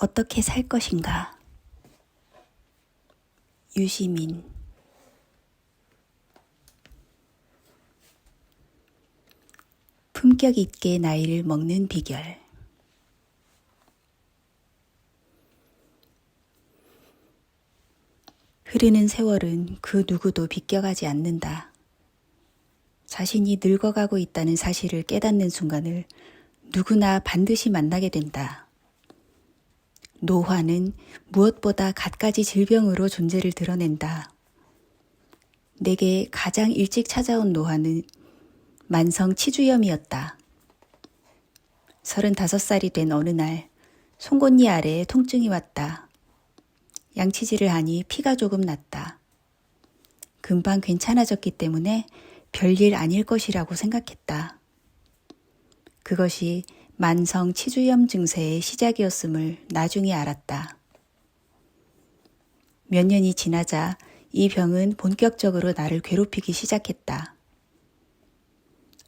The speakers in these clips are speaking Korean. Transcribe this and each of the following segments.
어떻게 살 것인가? 유시민. 품격 있게 나이를 먹는 비결. 흐르는 세월은 그 누구도 비껴가지 않는다. 자신이 늙어가고 있다는 사실을 깨닫는 순간을 누구나 반드시 만나게 된다. 노화는 무엇보다 갖가지 질병으로 존재를 드러낸다. 내게 가장 일찍 찾아온 노화는 만성 치주염이었다. 35살이 된 어느 날 송곳니 아래에 통증이 왔다. 양치질을 하니 피가 조금 났다. 금방 괜찮아졌기 때문에 별일 아닐 것이라고 생각했다. 그것이 만성 치주염 증세의 시작이었음을 나중에 알았다. 몇 년이 지나자 이 병은 본격적으로 나를 괴롭히기 시작했다.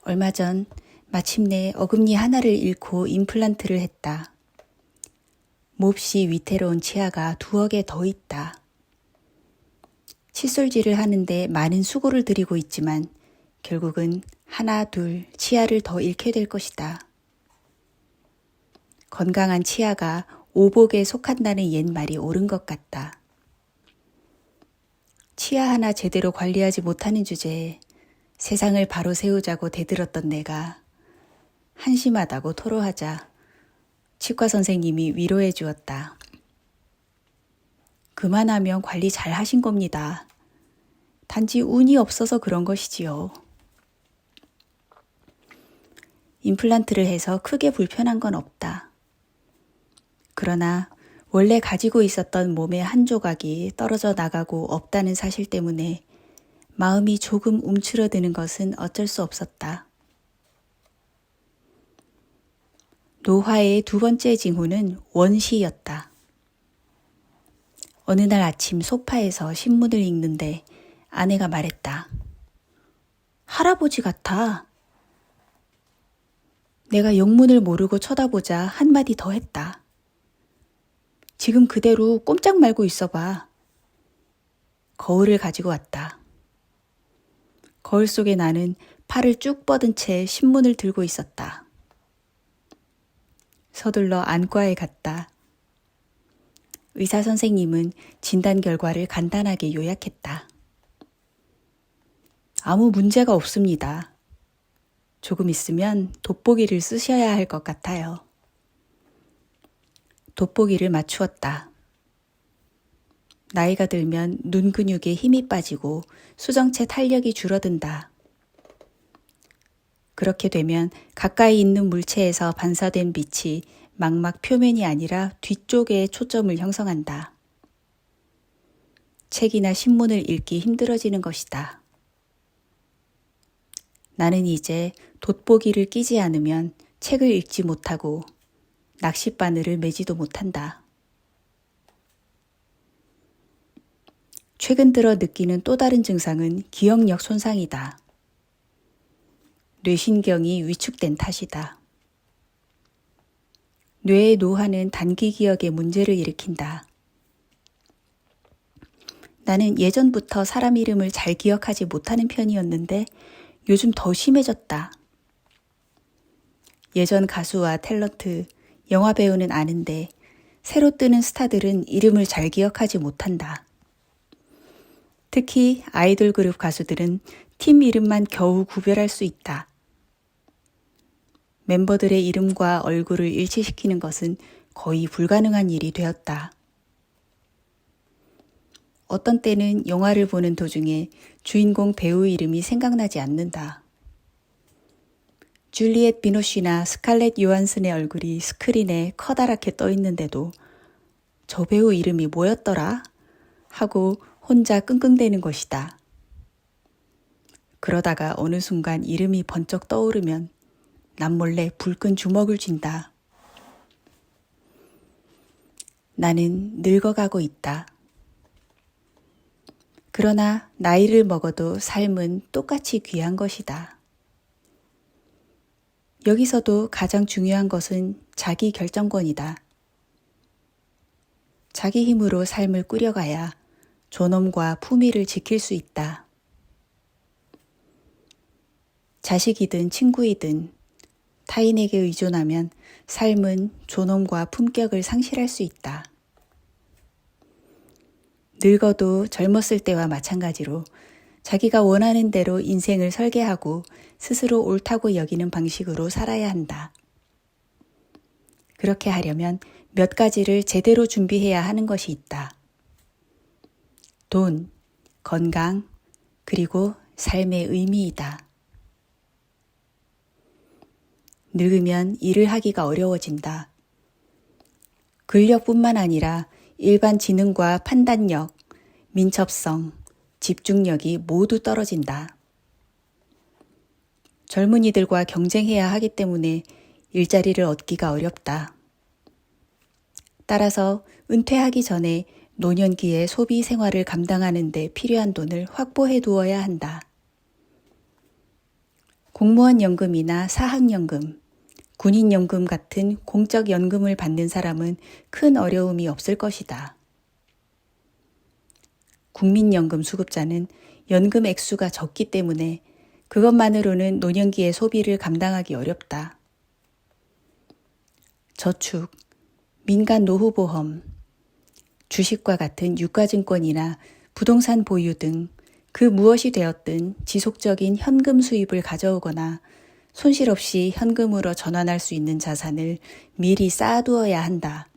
얼마 전 마침내 어금니 하나를 잃고 임플란트를 했다. 몹시 위태로운 치아가 2억에 더 있다. 칫솔질을 하는데 많은 수고를 들이고 있지만 결국은 하나, 둘 치아를 더 잃게 될 것이다. 건강한 치아가 오복에 속한다는 옛말이 옳은 것 같다. 치아 하나 제대로 관리하지 못하는 주제에 세상을 바로 세우자고 대들었던 내가 한심하다고 토로하자 치과 선생님이 위로해 주었다. 그만하면 관리 잘 하신 겁니다. 단지 운이 없어서 그런 것이지요. 임플란트를 해서 크게 불편한 건 없다. 그러나 원래 가지고 있었던 몸의 한 조각이 떨어져 나가고 없다는 사실 때문에 마음이 조금 움츠러드는 것은 어쩔 수 없었다. 노화의 2번째 징후는 원시였다. 어느 날 아침 소파에서 신문을 읽는데 아내가 말했다. 할아버지 같아. 내가 영문을 모르고 쳐다보자 한마디 더 했다. 지금 그대로 꼼짝 말고 있어봐. 거울을 가지고 왔다. 거울 속에 나는 팔을 쭉 뻗은 채 신문을 들고 있었다. 서둘러 안과에 갔다. 의사 선생님은 진단 결과를 간단하게 요약했다. 아무 문제가 없습니다. 조금 있으면 돋보기를 쓰셔야 할 것 같아요. 돋보기를 맞추었다. 나이가 들면 눈 근육에 힘이 빠지고 수정체 탄력이 줄어든다. 그렇게 되면 가까이 있는 물체에서 반사된 빛이 망막 표면이 아니라 뒤쪽에 초점을 형성한다. 책이나 신문을 읽기 힘들어지는 것이다. 나는 이제 돋보기를 끼지 않으면 책을 읽지 못하고 낚싯바늘을 매지도 못한다. 최근 들어 느끼는 또 다른 증상은 기억력 손상이다. 뇌신경이 위축된 탓이다. 뇌의 노화는 단기 기억에 문제를 일으킨다. 나는 예전부터 사람 이름을 잘 기억하지 못하는 편이었는데 요즘 더 심해졌다. 예전 가수와 탤런트, 영화배우는 아는데 새로 뜨는 스타들은 이름을 잘 기억하지 못한다. 특히 아이돌 그룹 가수들은 팀 이름만 겨우 구별할 수 있다. 멤버들의 이름과 얼굴을 일치시키는 것은 거의 불가능한 일이 되었다. 어떤 때는 영화를 보는 도중에 주인공 배우 이름이 생각나지 않는다. 줄리엣 비노쉬나 스칼렛 요한슨의 얼굴이 스크린에 커다랗게 떠 있는데도 저 배우 이름이 뭐였더라? 하고 혼자 끙끙대는 것이다. 그러다가 어느 순간 이름이 번쩍 떠오르면 남몰래 불끈 주먹을 쥔다. 나는 늙어가고 있다. 그러나 나이를 먹어도 삶은 똑같이 귀한 것이다. 여기서도 가장 중요한 것은 자기 결정권이다. 자기 힘으로 삶을 꾸려가야 존엄과 품위를 지킬 수 있다. 자식이든 친구이든 타인에게 의존하면 삶은 존엄과 품격을 상실할 수 있다. 늙어도 젊었을 때와 마찬가지로 자기가 원하는 대로 인생을 설계하고 스스로 옳다고 여기는 방식으로 살아야 한다. 그렇게 하려면 몇 가지를 제대로 준비해야 하는 것이 있다. 돈, 건강, 그리고 삶의 의미이다. 늙으면 일을 하기가 어려워진다. 근력뿐만 아니라 일반 지능과 판단력, 민첩성, 집중력이 모두 떨어진다. 젊은이들과 경쟁해야 하기 때문에 일자리를 얻기가 어렵다. 따라서 은퇴하기 전에 노년기의 소비 생활을 감당하는 데 필요한 돈을 확보해 두어야 한다. 공무원 연금이나 사학연금, 군인연금 같은 공적 연금을 받는 사람은 큰 어려움이 없을 것이다. 국민연금 수급자는 연금 액수가 적기 때문에 그것만으로는 노년기의 소비를 감당하기 어렵다. 저축, 민간 노후보험, 주식과 같은 유가증권이나 부동산 보유 등 그 무엇이 되었든 지속적인 현금 수입을 가져오거나 손실 없이 현금으로 전환할 수 있는 자산을 미리 쌓아두어야 한다.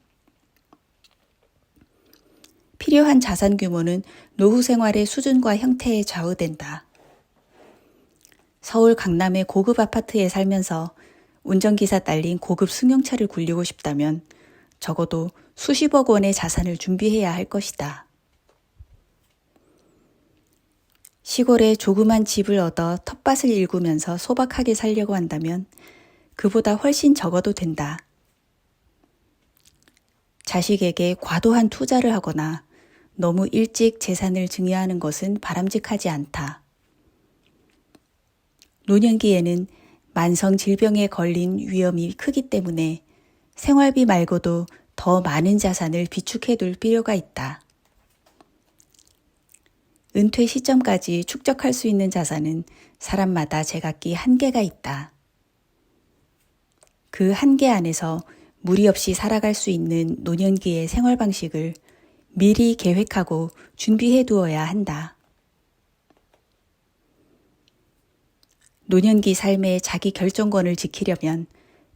필요한 자산 규모는 노후 생활의 수준과 형태에 좌우된다. 서울 강남의 고급 아파트에 살면서 운전기사 딸린 고급 승용차를 굴리고 싶다면 적어도 수십억 원의 자산을 준비해야 할 것이다. 시골에 조그만 집을 얻어 텃밭을 일구면서 소박하게 살려고 한다면 그보다 훨씬 적어도 된다. 자식에게 과도한 투자를 하거나 너무 일찍 재산을 증여하는 것은 바람직하지 않다. 노년기에는 만성 질병에 걸린 위험이 크기 때문에 생활비 말고도 더 많은 자산을 비축해둘 필요가 있다. 은퇴 시점까지 축적할 수 있는 자산은 사람마다 제각기 한계가 있다. 그 한계 안에서 무리 없이 살아갈 수 있는 노년기의 생활 방식을 미리 계획하고 준비해 두어야 한다. 노년기 삶의 자기 결정권을 지키려면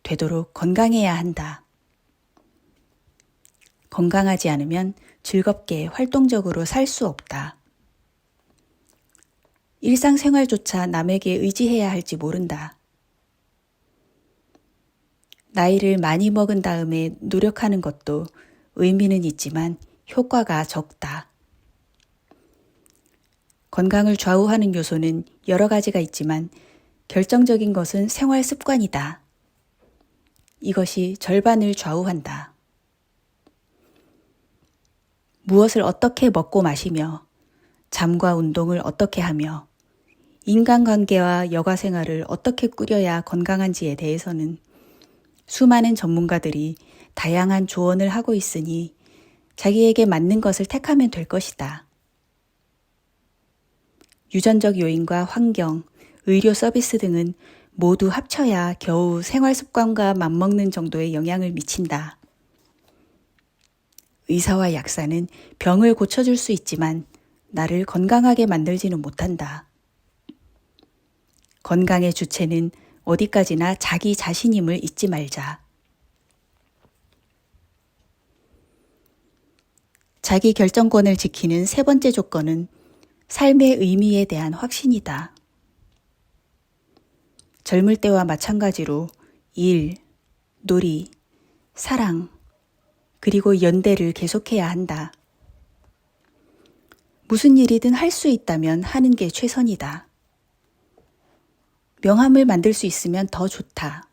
되도록 건강해야 한다. 건강하지 않으면 즐겁게 활동적으로 살 수 없다. 일상생활조차 남에게 의지해야 할지 모른다. 나이를 많이 먹은 다음에 노력하는 것도 의미는 있지만 효과가 적다. 건강을 좌우하는 요소는 여러 가지가 있지만 결정적인 것은 생활 습관이다. 이것이 절반을 좌우한다. 무엇을 어떻게 먹고 마시며 잠과 운동을 어떻게 하며 인간관계와 여가 생활을 어떻게 꾸려야 건강한지에 대해서는 수많은 전문가들이 다양한 조언을 하고 있으니 자기에게 맞는 것을 택하면 될 것이다. 유전적 요인과 환경, 의료 서비스 등은 모두 합쳐야 겨우 생활 습관과 맞먹는 정도의 영향을 미친다. 의사와 약사는 병을 고쳐줄 수 있지만 나를 건강하게 만들지는 못한다. 건강의 주체는 어디까지나 자기 자신임을 잊지 말자. 자기 결정권을 지키는 세 번째 조건은 삶의 의미에 대한 확신이다. 젊을 때와 마찬가지로 일, 놀이, 사랑, 그리고 연대를 계속해야 한다. 무슨 일이든 할 수 있다면 하는 게 최선이다. 명함을 만들 수 있으면 더 좋다.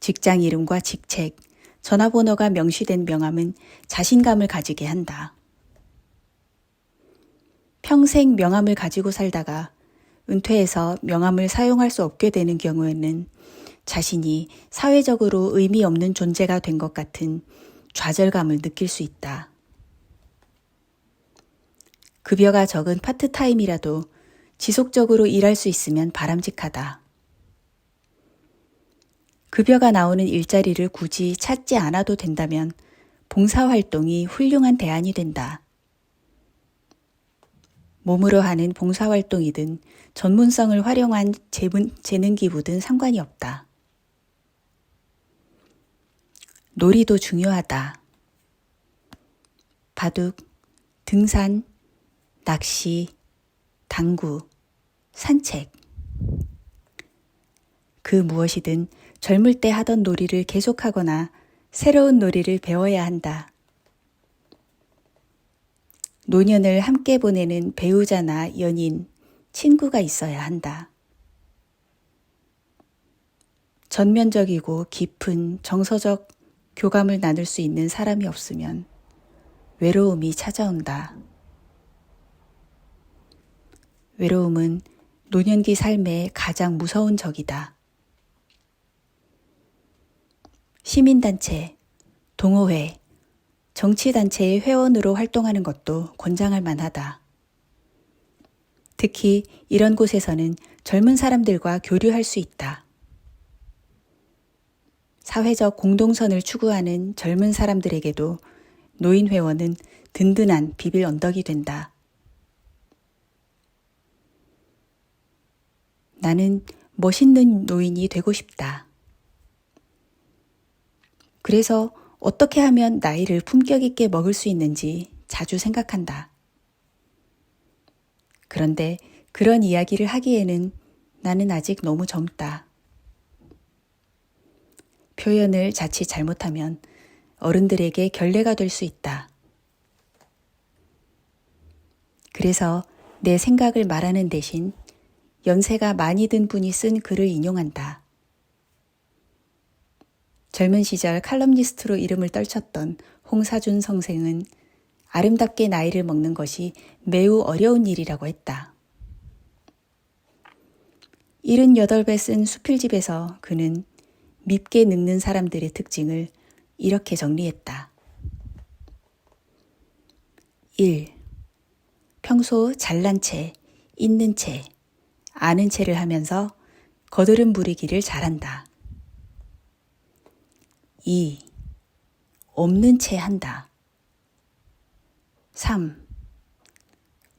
직장 이름과 직책, 전화번호가 명시된 명함은 자신감을 가지게 한다. 평생 명함을 가지고 살다가 은퇴해서 명함을 사용할 수 없게 되는 경우에는 자신이 사회적으로 의미 없는 존재가 된 것 같은 좌절감을 느낄 수 있다. 급여가 적은 파트타임이라도 지속적으로 일할 수 있으면 바람직하다. 급여가 나오는 일자리를 굳이 찾지 않아도 된다면 봉사활동이 훌륭한 대안이 된다. 몸으로 하는 봉사활동이든 전문성을 활용한 재능기부든 상관이 없다. 놀이도 중요하다. 바둑, 등산, 낚시, 당구, 산책. 그 무엇이든 젊을 때 하던 놀이를 계속하거나 새로운 놀이를 배워야 한다. 노년을 함께 보내는 배우자나 연인, 친구가 있어야 한다. 전면적이고 깊은 정서적 교감을 나눌 수 있는 사람이 없으면 외로움이 찾아온다. 외로움은 노년기 삶의 가장 무서운 적이다. 시민단체, 동호회, 정치단체의 회원으로 활동하는 것도 권장할 만하다. 특히 이런 곳에서는 젊은 사람들과 교류할 수 있다. 사회적 공동선을 추구하는 젊은 사람들에게도 노인회원은 든든한 비빌 언덕이 된다. 나는 멋있는 노인이 되고 싶다. 그래서 어떻게 하면 나이를 품격 있게 먹을 수 있는지 자주 생각한다. 그런데 그런 이야기를 하기에는 나는 아직 너무 젊다. 표현을 자칫 잘못하면 어른들에게 결례가 될 수 있다. 그래서 내 생각을 말하는 대신 연세가 많이 든 분이 쓴 글을 인용한다. 젊은 시절 칼럼니스트로 이름을 떨쳤던 홍사준 선생은 아름답게 나이를 먹는 것이 매우 어려운 일이라고 했다. 78배 쓴 수필집에서 그는 밉게 늙는 사람들의 특징을 이렇게 정리했다. 1. 평소 잘난 채, 있는 채, 아는 채를 하면서 거드름 부리기를 잘한다. 2. 없는 채 한다. 3.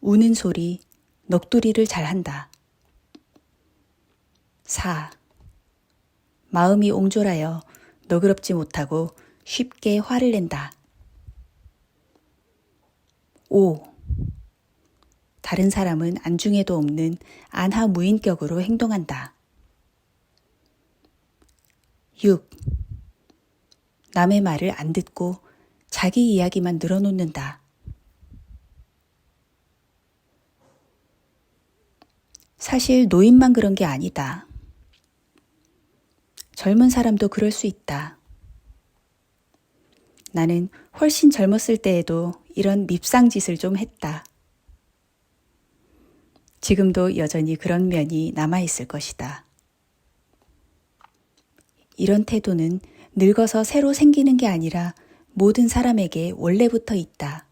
우는 소리, 넋두리를 잘한다. 4. 마음이 옹졸하여 너그럽지 못하고 쉽게 화를 낸다. 5. 다른 사람은 안중에도 없는 안하무인격으로 행동한다. 6. 남의 말을 안 듣고 자기 이야기만 늘어놓는다. 사실 노인만 그런 게 아니다. 젊은 사람도 그럴 수 있다. 나는 훨씬 젊었을 때에도 이런 밉상짓을 좀 했다. 지금도 여전히 그런 면이 남아있을 것이다. 이런 태도는 늙어서 새로 생기는 게 아니라 모든 사람에게 원래부터 있다.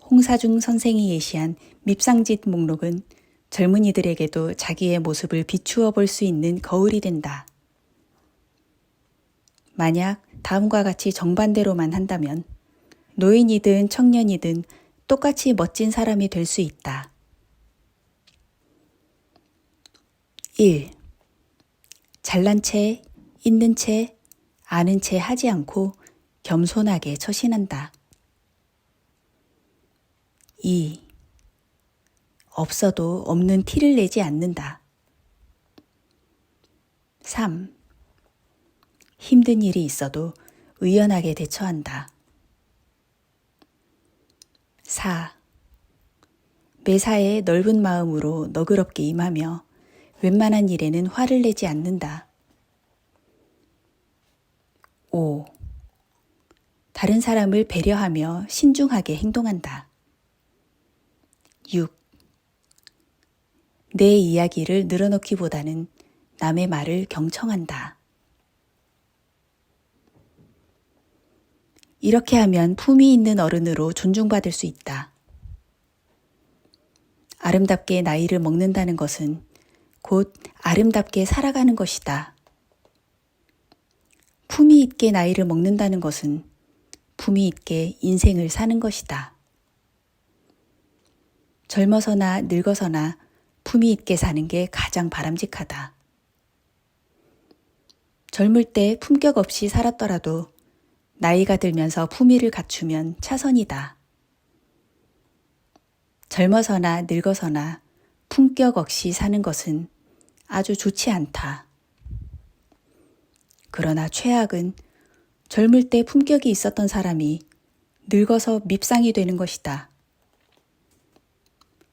홍사중 선생이 예시한 밉상짓 목록은 젊은이들에게도 자기의 모습을 비추어 볼 수 있는 거울이 된다. 만약 다음과 같이 정반대로만 한다면 노인이든 청년이든 똑같이 멋진 사람이 될 수 있다. 1. 잘난 채, 있는 채, 아는 채 하지 않고 겸손하게 처신한다. 2. 없어도 없는 티를 내지 않는다. 3. 힘든 일이 있어도 의연하게 대처한다. 4. 매사에 넓은 마음으로 너그럽게 임하며 웬만한 일에는 화를 내지 않는다. 5. 다른 사람을 배려하며 신중하게 행동한다. 6. 내 이야기를 늘어놓기보다는 남의 말을 경청한다. 이렇게 하면 품위 있는 어른으로 존중받을 수 있다. 아름답게 나이를 먹는다는 것은 곧 아름답게 살아가는 것이다. 품위 있게 나이를 먹는다는 것은 품위 있게 인생을 사는 것이다. 젊어서나 늙어서나 품위 있게 사는 게 가장 바람직하다. 젊을 때 품격 없이 살았더라도 나이가 들면서 품위를 갖추면 차선이다. 젊어서나 늙어서나 품격 없이 사는 것은 아주 좋지 않다. 그러나 최악은 젊을 때 품격이 있었던 사람이 늙어서 밉상이 되는 것이다.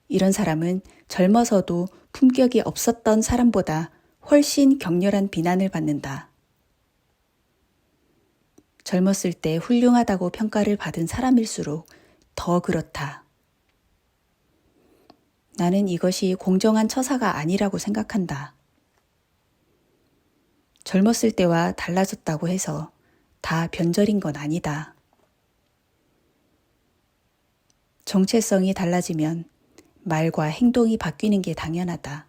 이런 사람은 젊어서도 품격이 없었던 사람보다 훨씬 격렬한 비난을 받는다. 젊었을 때 훌륭하다고 평가를 받은 사람일수록 더 그렇다. 나는 이것이 공정한 처사가 아니라고 생각한다. 젊었을 때와 달라졌다고 해서 다 변절인 건 아니다. 정체성이 달라지면 말과 행동이 바뀌는 게 당연하다.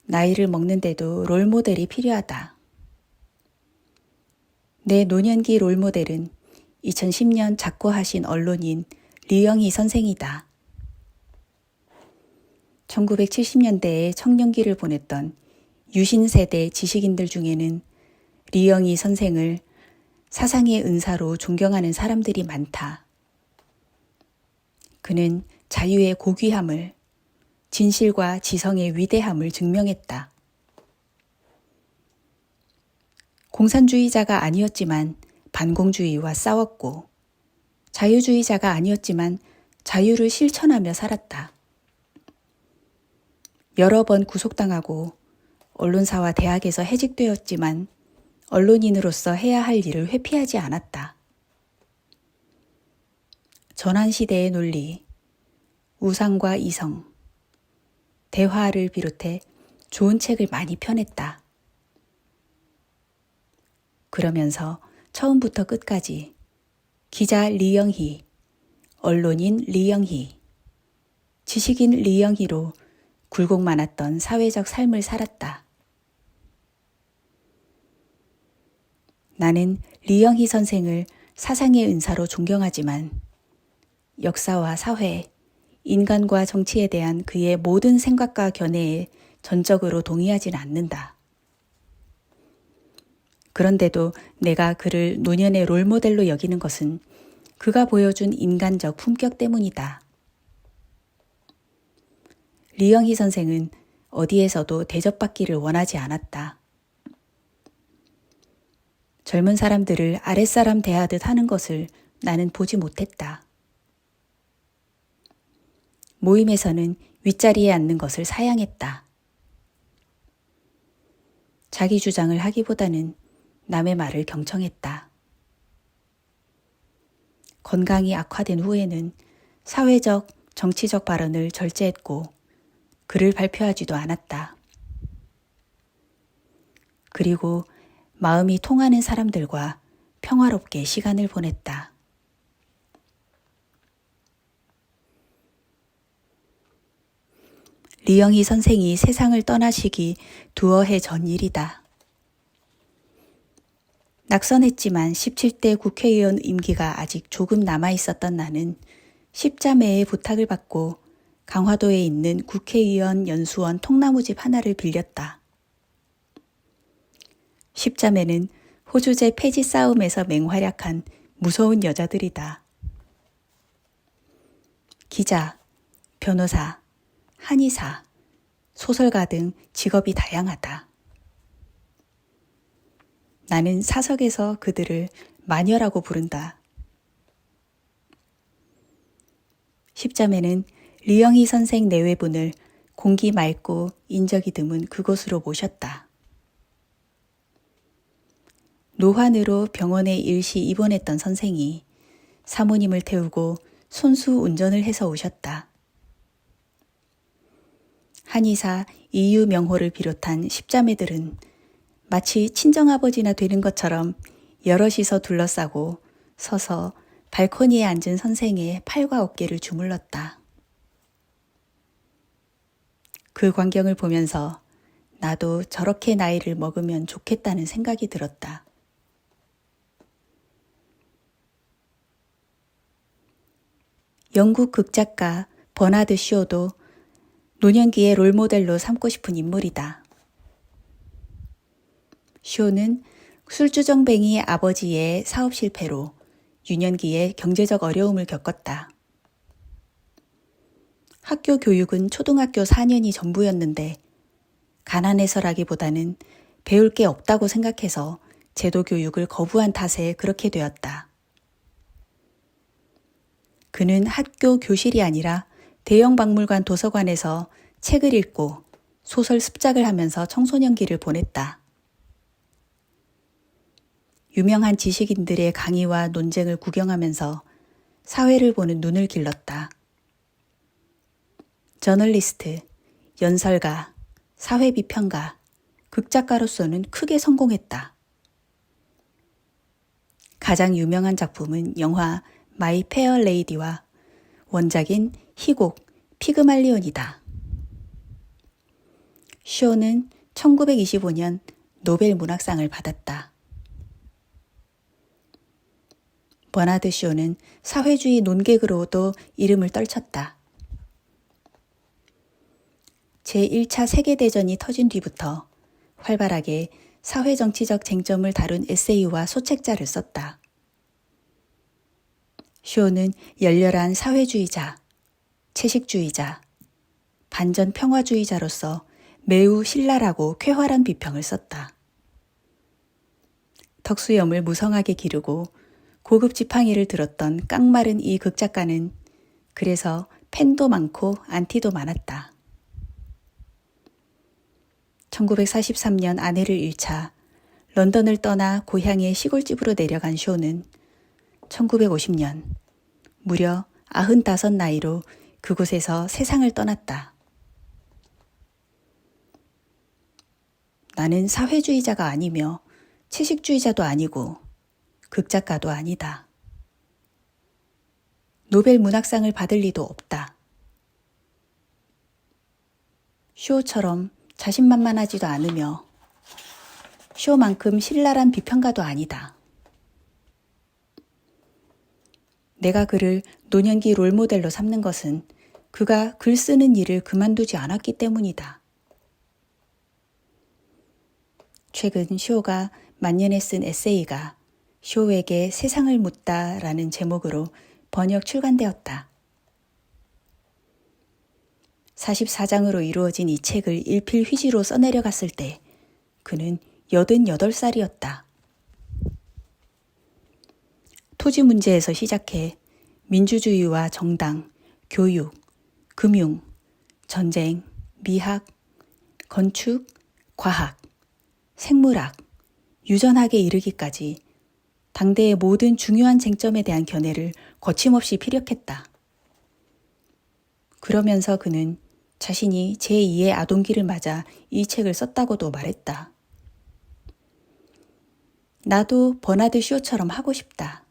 나이를 먹는데도 롤모델이 필요하다. 내 노년기 롤모델은 2010년 작고하신 언론인 리영희 선생이다. 1970년대에 청년기를 보냈던 유신세대 지식인들 중에는 리영희 선생을 사상의 은사로 존경하는 사람들이 많다. 그는 자유의 고귀함을, 진실과 지성의 위대함을 증명했다. 공산주의자가 아니었지만 반공주의와 싸웠고, 자유주의자가 아니었지만 자유를 실천하며 살았다. 여러 번 구속당하고 언론사와 대학에서 해직되었지만 언론인으로서 해야 할 일을 회피하지 않았다. 전환시대의 논리, 우상과 이성, 대화를 비롯해 좋은 책을 많이 펴냈다. 그러면서 처음부터 끝까지 기자 리영희, 언론인 리영희, 지식인 리영희로 굴곡 많았던 사회적 삶을 살았다. 나는 리영희 선생을 사상의 은사로 존경하지만 역사와 사회, 인간과 정치에 대한 그의 모든 생각과 견해에 전적으로 동의하지는 않는다. 그런데도 내가 그를 노년의 롤모델로 여기는 것은 그가 보여준 인간적 품격 때문이다. 리영희 선생은 어디에서도 대접받기를 원하지 않았다. 젊은 사람들을 아랫사람 대하듯 하는 것을 나는 보지 못했다. 모임에서는 윗자리에 앉는 것을 사양했다. 자기 주장을 하기보다는 남의 말을 경청했다. 건강이 악화된 후에는 사회적, 정치적 발언을 절제했고 글을 발표하지도 않았다. 그리고 마음이 통하는 사람들과 평화롭게 시간을 보냈다. 리영희 선생이 세상을 떠나시기 두어 해 전 일이다. 낙선했지만 17대 국회의원 임기가 아직 조금 남아있었던 나는 십자매의 부탁을 받고 강화도에 있는 국회의원 연수원 통나무집 하나를 빌렸다. 십자매는 호주제 폐지 싸움에서 맹활약한 무서운 여자들이다. 기자, 변호사, 한의사, 소설가 등 직업이 다양하다. 나는 사석에서 그들을 마녀라고 부른다. 십자매는 리영희 선생 내외분을 공기 맑고 인적이 드문 그곳으로 모셨다. 노환으로 병원에 일시 입원했던 선생이 사모님을 태우고 손수 운전을 해서 오셨다. 한의사 이유명호를 비롯한 십자매들은 마치 친정아버지나 되는 것처럼 여럿이서 둘러싸고 서서 발코니에 앉은 선생의 팔과 어깨를 주물렀다. 그 광경을 보면서 나도 저렇게 나이를 먹으면 좋겠다는 생각이 들었다. 영국 극작가 버나드 쇼도 노년기의 롤모델로 삼고 싶은 인물이다. 쇼는 술주정뱅이 아버지의 사업 실패로 유년기에 경제적 어려움을 겪었다. 학교 교육은 초등학교 4년이 전부였는데 가난해서라기보다는 배울 게 없다고 생각해서 제도 교육을 거부한 탓에 그렇게 되었다. 그는 학교 교실이 아니라 대형 박물관 도서관에서 책을 읽고 소설 습작을 하면서 청소년기를 보냈다. 유명한 지식인들의 강의와 논쟁을 구경하면서 사회를 보는 눈을 길렀다. 저널리스트, 연설가, 사회비평가, 극작가로서는 크게 성공했다. 가장 유명한 작품은 영화 마이 페어 레이디와 원작인 희곡 피그말리온이다. 쇼는 1925년 노벨 문학상을 받았다. 버나드 쇼는 사회주의 논객으로도 이름을 떨쳤다. 제1차 세계대전이 터진 뒤부터 활발하게 사회정치적 쟁점을 다룬 에세이와 소책자를 썼다. 쇼는 열렬한 사회주의자, 채식주의자, 반전평화주의자로서 매우 신랄하고 쾌활한 비평을 썼다. 턱수염을 무성하게 기르고 고급 지팡이를 들었던 깡마른 이 극작가는 그래서 팬도 많고 안티도 많았다. 1943년 아내를 잃자 런던을 떠나 고향의 시골집으로 내려간 쇼는 1950년 무려 95 나이로 그곳에서 세상을 떠났다. 나는 사회주의자가 아니며 채식주의자도 아니고 극작가도 아니다. 노벨 문학상을 받을 리도 없다. 쇼처럼 자신만만하지도 않으며 쇼만큼 신랄한 비평가도 아니다. 내가 그를 노년기 롤모델로 삼는 것은 그가 글 쓰는 일을 그만두지 않았기 때문이다. 최근 쇼가 만년에 쓴 에세이가 쇼에게 세상을 묻다라는 제목으로 번역 출간되었다. 44장으로 이루어진 이 책을 일필휘지로 써내려갔을 때 그는 88살이었다. 토지 문제에서 시작해 민주주의와 정당, 교육, 금융, 전쟁, 미학, 건축, 과학, 생물학, 유전학에 이르기까지 당대의 모든 중요한 쟁점에 대한 견해를 거침없이 피력했다. 그러면서 그는 자신이 제2의 아동기를 맞아 이 책을 썼다고도 말했다. 나도 버나드 쇼처럼 하고 싶다.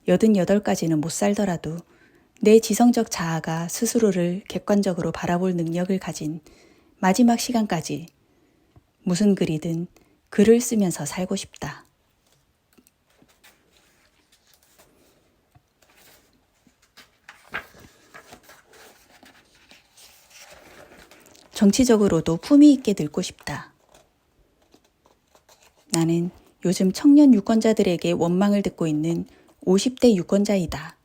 88까지는 못 살더라도 내 지성적 자아가 스스로를 객관적으로 바라볼 능력을 가진 마지막 시간까지 무슨 글이든 글을 쓰면서 살고 싶다. 정치적으로도 품위 있게 늙고 싶다. 나는 요즘 청년 유권자들에게 원망을 듣고 있는 50대 유권자이다.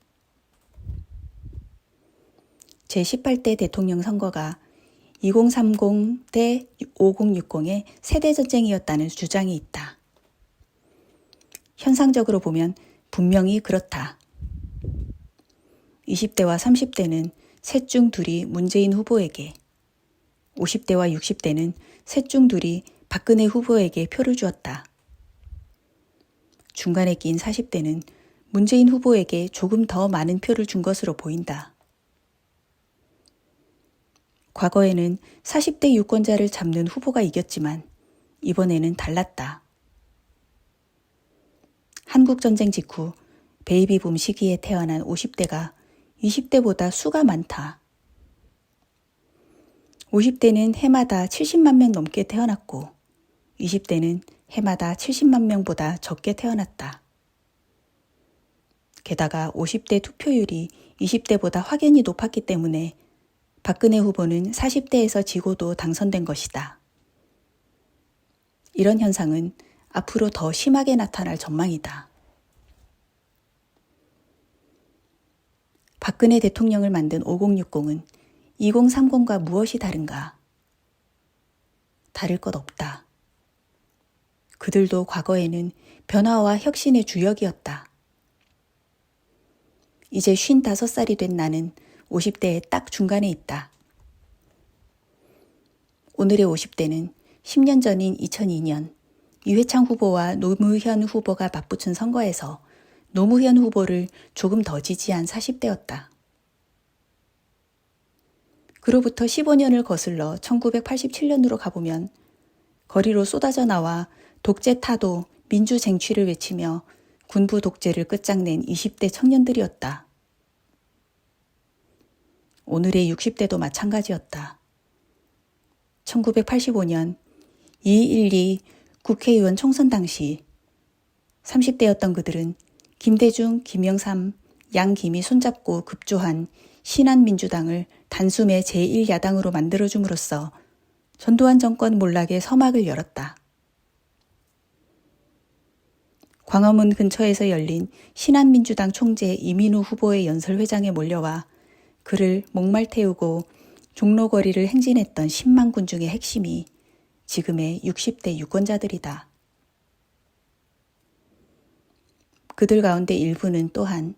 제18대 대통령 선거가 2030 대 5060의 세대전쟁이었다는 주장이 있다. 현상적으로 보면 분명히 그렇다. 20대와 30대는 셋 중 둘이 문재인 후보에게, 50대와 60대는 셋 중 둘이 박근혜 후보에게 표를 주었다. 중간에 낀 40대는 문재인 후보에게 조금 더 많은 표를 준 것으로 보인다. 과거에는 40대 유권자를 잡는 후보가 이겼지만 이번에는 달랐다. 한국전쟁 직후 베이비붐 시기에 태어난 50대가 20대보다 수가 많다. 50대는 해마다 70만 명 넘게 태어났고 20대는 해마다 70만 명보다 적게 태어났다. 게다가 50대 투표율이 20대보다 확연히 높았기 때문에 박근혜 후보는 40대에서 지고도 당선된 것이다. 이런 현상은 앞으로 더 심하게 나타날 전망이다. 박근혜 대통령을 만든 5060은 2030과 무엇이 다른가? 다를 것 없다. 그들도 과거에는 변화와 혁신의 주역이었다. 이제 55살이 된 나는 50대의 딱 중간에 있다. 오늘의 50대는 10년 전인 2002년 이회창 후보와 노무현 후보가 맞붙은 선거에서 노무현 후보를 조금 더 지지한 40대였다. 그로부터 15년을 거슬러 1987년으로 가보면 거리로 쏟아져 나와 독재 타도 민주 쟁취를 외치며 군부 독재를 끝장낸 20대 청년들이었다. 오늘의 60대도 마찬가지였다. 1985년 2.12 국회의원 총선 당시 30대였던 그들은 김대중, 김영삼, 양김이 손잡고 급조한 신한민주당을 단숨에 제1야당으로 만들어줌으로써 전두환 정권 몰락의 서막을 열었다. 광화문 근처에서 열린 신한민주당 총재 이민우 후보의 연설회장에 몰려와 그를 목말 태우고 종로거리를 행진했던 10만 군 중의 핵심이 지금의 60대 유권자들이다. 그들 가운데 일부는 또한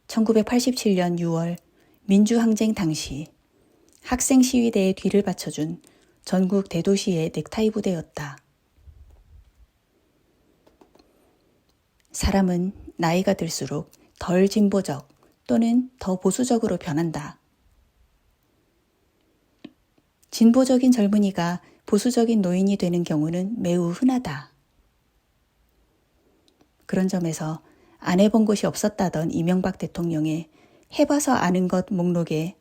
1987년 6월 민주항쟁 당시 학생 시위대의 뒤를 받쳐준 전국 대도시의 넥타이 부대였다. 사람은 나이가 들수록 덜 진보적 또는 더 보수적으로 변한다. 진보적인 젊은이가 보수적인 노인이 되는 경우는 매우 흔하다. 그런 점에서 안 해본 것이 없었다던 이명박 대통령의 해봐서 아는 것 목록에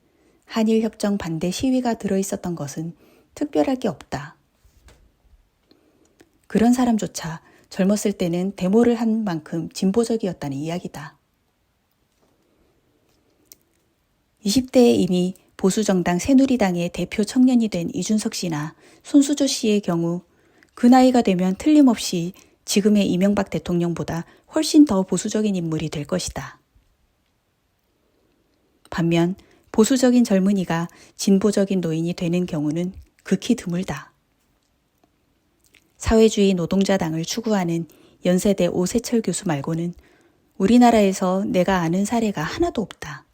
한일협정 반대 시위가 들어있었던 것은 특별할 게 없다. 그런 사람조차 젊었을 때는 데모를 한 만큼 진보적이었다는 이야기다. 20대에 이미 보수정당 새누리당의 대표 청년이 된 이준석 씨나 손수조 씨의 경우 그 나이가 되면 틀림없이 지금의 이명박 대통령보다 훨씬 더 보수적인 인물이 될 것이다. 반면 보수적인 젊은이가 진보적인 노인이 되는 경우는 극히 드물다. 사회주의 노동자당을 추구하는 연세대 오세철 교수 말고는 우리나라에서 내가 아는 사례가 하나도 없다.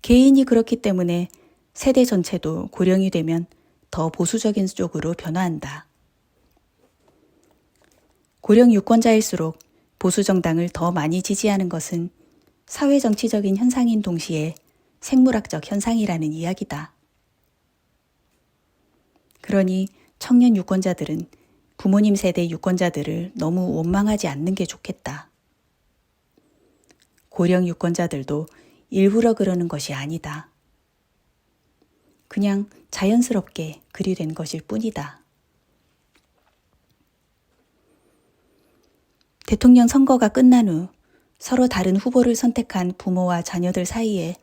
개인이 그렇기 때문에 세대 전체도 고령이 되면 더 보수적인 쪽으로 변화한다. 고령 유권자일수록 보수정당을 더 많이 지지하는 것은 사회정치적인 현상인 동시에 생물학적 현상이라는 이야기다. 그러니 청년 유권자들은 부모님 세대 유권자들을 너무 원망하지 않는 게 좋겠다. 고령 유권자들도 일부러 그러는 것이 아니다. 그냥 자연스럽게 그리 된 것일 뿐이다. 대통령 선거가 끝난 후 서로 다른 후보를 선택한 부모와 자녀들 사이에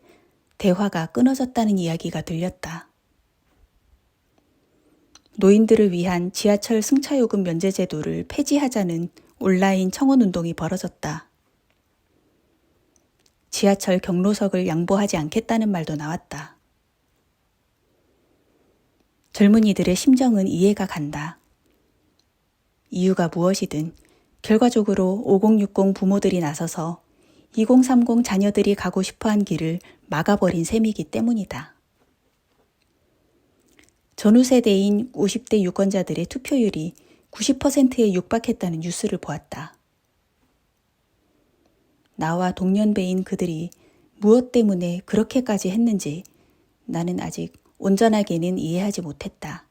대화가 끊어졌다는 이야기가 들렸다. 노인들을 위한 지하철 승차요금 면제 제도를 폐지하자는 온라인 청원운동이 벌어졌다. 지하철 경로석을 양보하지 않겠다는 말도 나왔다. 젊은이들의 심정은 이해가 간다. 이유가 무엇이든 결과적으로 5060 부모들이 나서서 2030 자녀들이 가고 싶어한 길을 막아버린 셈이기 때문이다. 전후 세대인 50대 유권자들의 투표율이 90%에 육박했다는 뉴스를 보았다. 나와 동년배인 그들이 무엇 때문에 그렇게까지 했는지 나는 아직 온전하게는 이해하지 못했다.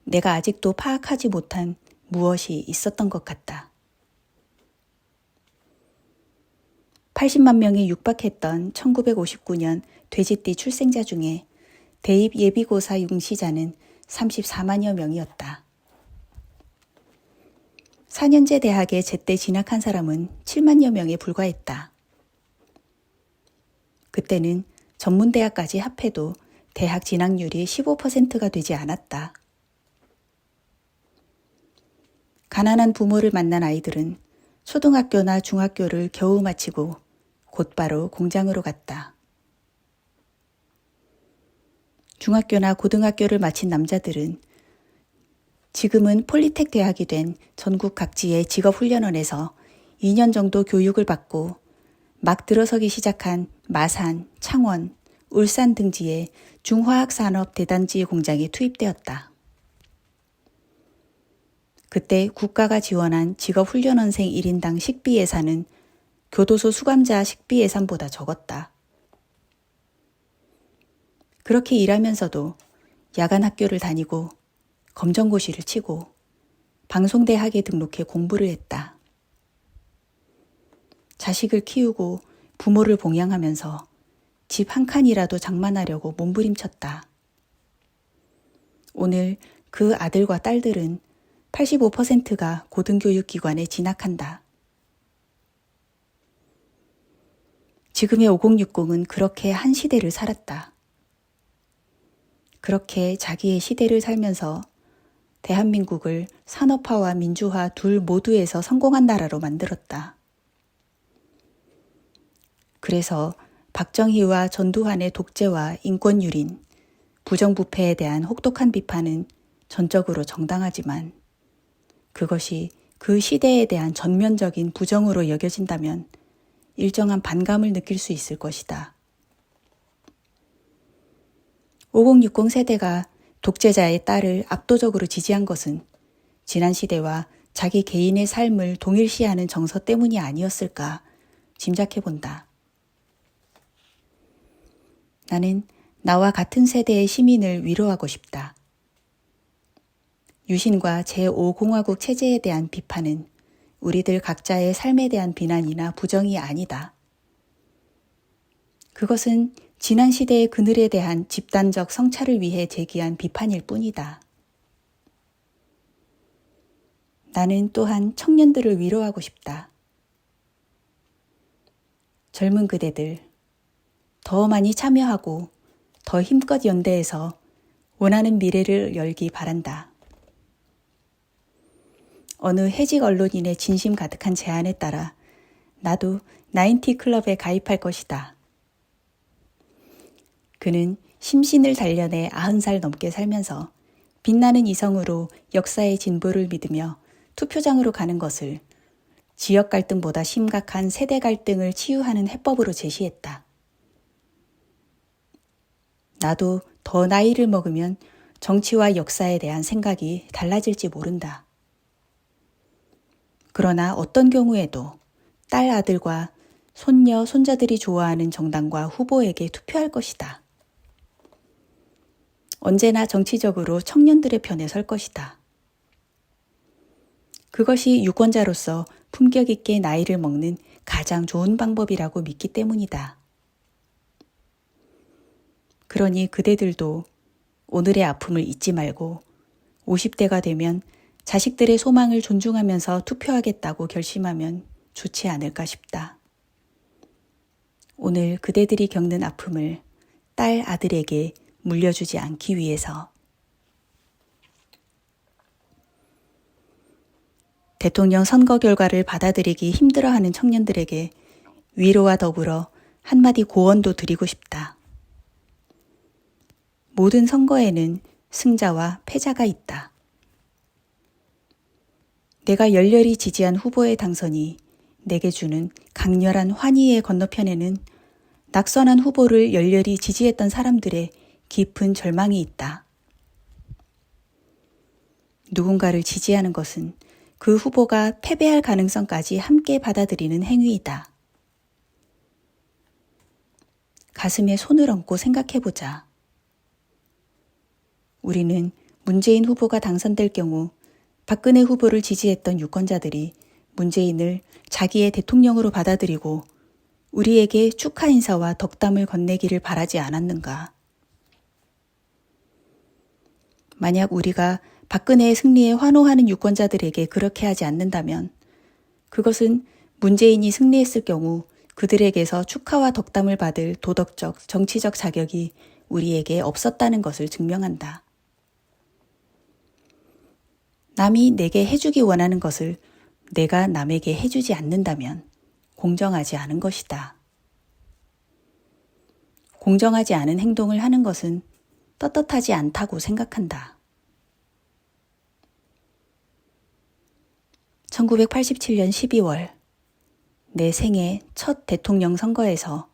내가 아직도 파악하지 못한 무엇이 있었던 것 같다. 80만 명이 육박했던 1959년 돼지띠 출생자 중에 대입 예비고사 응시자는 34만여 명이었다. 4년제 대학에 제때 진학한 사람은 7만여 명에 불과했다. 그때는 전문대학까지 합해도 대학 진학률이 15%가 되지 않았다. 가난한 부모를 만난 아이들은 초등학교나 중학교를 겨우 마치고 곧바로 공장으로 갔다. 중학교나 고등학교를 마친 남자들은 지금은 폴리텍 대학이 된 전국 각지의 직업훈련원에서 2년 정도 교육을 받고 막 들어서기 시작한 마산, 창원, 울산 등지의 중화학산업 대단지 공장에 투입되었다. 그때 국가가 지원한 직업훈련원생 1인당 식비 예산은 교도소 수감자 식비 예산보다 적었다. 그렇게 일하면서도 야간 학교를 다니고 검정고시를 치고 방송대학에 등록해 공부를 했다. 자식을 키우고 부모를 봉양하면서 집 한 칸이라도 장만하려고 몸부림쳤다. 오늘 그 아들과 딸들은 85%가 고등교육기관에 진학한다. 지금의 5060은 그렇게 한 시대를 살았다. 그렇게 자기의 시대를 살면서 대한민국을 산업화와 민주화 둘 모두에서 성공한 나라로 만들었다. 그래서 박정희와 전두환의 독재와 인권유린, 부정부패에 대한 혹독한 비판은 전적으로 정당하지만 그것이 그 시대에 대한 전면적인 부정으로 여겨진다면 일정한 반감을 느낄 수 있을 것이다. 5060 세대가 독재자의 딸을 압도적으로 지지한 것은 지난 시대와 자기 개인의 삶을 동일시하는 정서 때문이 아니었을까 짐작해본다. 나는 나와 같은 세대의 시민을 위로하고 싶다. 유신과 제5공화국 체제에 대한 비판은 우리들 각자의 삶에 대한 비난이나 부정이 아니다. 그것은 지난 시대의 그늘에 대한 집단적 성찰을 위해 제기한 비판일 뿐이다. 나는 또한 청년들을 위로하고 싶다. 젊은 그대들, 더 많이 참여하고 더 힘껏 연대해서 원하는 미래를 열기 바란다. 어느 해직 언론인의 진심 가득한 제안에 따라 나도 90 클럽에 가입할 것이다. 그는 심신을 단련해 90살 넘게 살면서 빛나는 이성으로 역사의 진보를 믿으며 투표장으로 가는 것을 지역 갈등보다 심각한 세대 갈등을 치유하는 해법으로 제시했다. 나도 더 나이를 먹으면 정치와 역사에 대한 생각이 달라질지 모른다. 그러나 어떤 경우에도 딸 아들과 손녀 손자들이 좋아하는 정당과 후보에게 투표할 것이다. 언제나 정치적으로 청년들의 편에 설 것이다. 그것이 유권자로서 품격 있게 나이를 먹는 가장 좋은 방법이라고 믿기 때문이다. 그러니 그대들도 오늘의 아픔을 잊지 말고 50대가 되면 자식들의 소망을 존중하면서 투표하겠다고 결심하면 좋지 않을까 싶다. 오늘 그대들이 겪는 아픔을 딸 아들에게 물려주지 않기 위해서. 대통령 선거 결과를 받아들이기 힘들어하는 청년들에게 위로와 더불어 한마디 고언도 드리고 싶다. 모든 선거에는 승자와 패자가 있다. 내가 열렬히 지지한 후보의 당선이 내게 주는 강렬한 환희의 건너편에는 낙선한 후보를 열렬히 지지했던 사람들의 깊은 절망이 있다. 누군가를 지지하는 것은 그 후보가 패배할 가능성까지 함께 받아들이는 행위이다. 가슴에 손을 얹고 생각해보자. 우리는 문재인 후보가 당선될 경우 박근혜 후보를 지지했던 유권자들이 문재인을 자기의 대통령으로 받아들이고 우리에게 축하 인사와 덕담을 건네기를 바라지 않았는가. 만약 우리가 박근혜의 승리에 환호하는 유권자들에게 그렇게 하지 않는다면 그것은 문재인이 승리했을 경우 그들에게서 축하와 덕담을 받을 도덕적, 정치적 자격이 우리에게 없었다는 것을 증명한다. 남이 내게 해주기 원하는 것을 내가 남에게 해주지 않는다면 공정하지 않은 것이다. 공정하지 않은 행동을 하는 것은 떳떳하지 않다고 생각한다. 1987년 12월 내 생애 첫 대통령 선거에서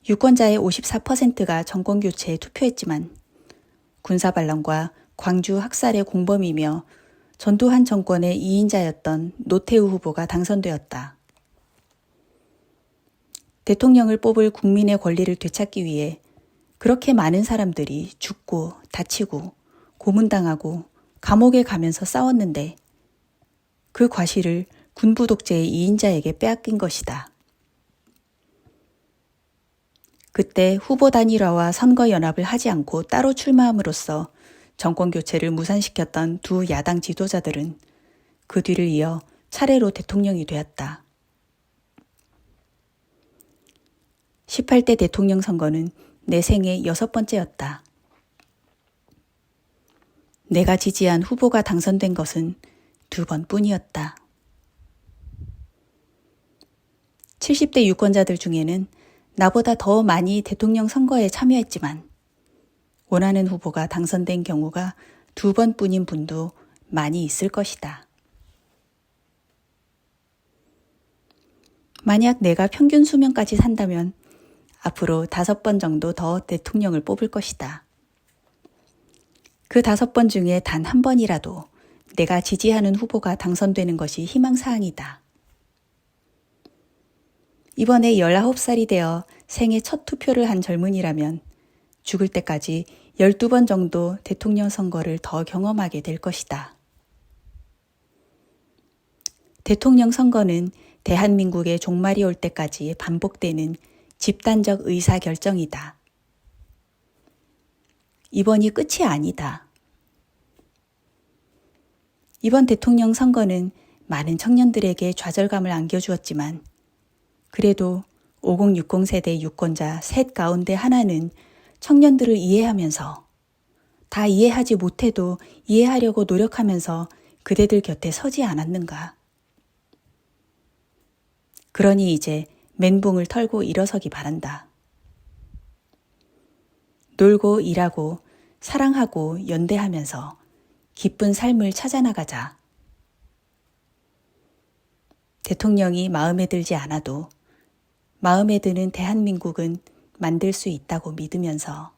유권자의 54%가 정권교체에 투표했지만 군사반란과 광주 학살의 공범이며 전두환 정권의 2인자였던 노태우 후보가 당선되었다. 대통령을 뽑을 국민의 권리를 되찾기 위해 그렇게 많은 사람들이 죽고 다치고 고문당하고 감옥에 가면서 싸웠는데 그 과실을 군부 독재의 2인자에게 빼앗긴 것이다. 그때 후보 단일화와 선거 연합을 하지 않고 따로 출마함으로써 정권 교체를 무산시켰던 두 야당 지도자들은 그 뒤를 이어 차례로 대통령이 되었다. 18대 대통령 선거는 내 생애 6번째였다. 내가 지지한 후보가 당선된 것은 2번뿐이었다. 70대 유권자들 중에는 나보다 더 많이 대통령 선거에 참여했지만 원하는 후보가 당선된 경우가 2번뿐인 분도 많이 있을 것이다. 만약 내가 평균 수명까지 산다면 앞으로 5번 정도 더 대통령을 뽑을 것이다. 그 5번 중에 단 한 번이라도 내가 지지하는 후보가 당선되는 것이 희망사항이다. 이번에 19살이 되어 생애 첫 투표를 한 젊은이라면 죽을 때까지 12번 정도 대통령 선거를 더 경험하게 될 것이다. 대통령 선거는 대한민국의 종말이 올 때까지 반복되는 집단적 의사결정이다. 이번이 끝이 아니다. 이번 대통령 선거는 많은 청년들에게 좌절감을 안겨주었지만 그래도 5060 세대 유권자 셋 가운데 하나는 청년들을 이해하면서 다 이해하지 못해도 이해하려고 노력하면서 그대들 곁에 서지 않았는가. 그러니 이제 멘붕을 털고 일어서기 바란다. 놀고 일하고 사랑하고 연대하면서 기쁜 삶을 찾아나가자. 대통령이 마음에 들지 않아도 마음에 드는 대한민국은 만들 수 있다고 믿으면서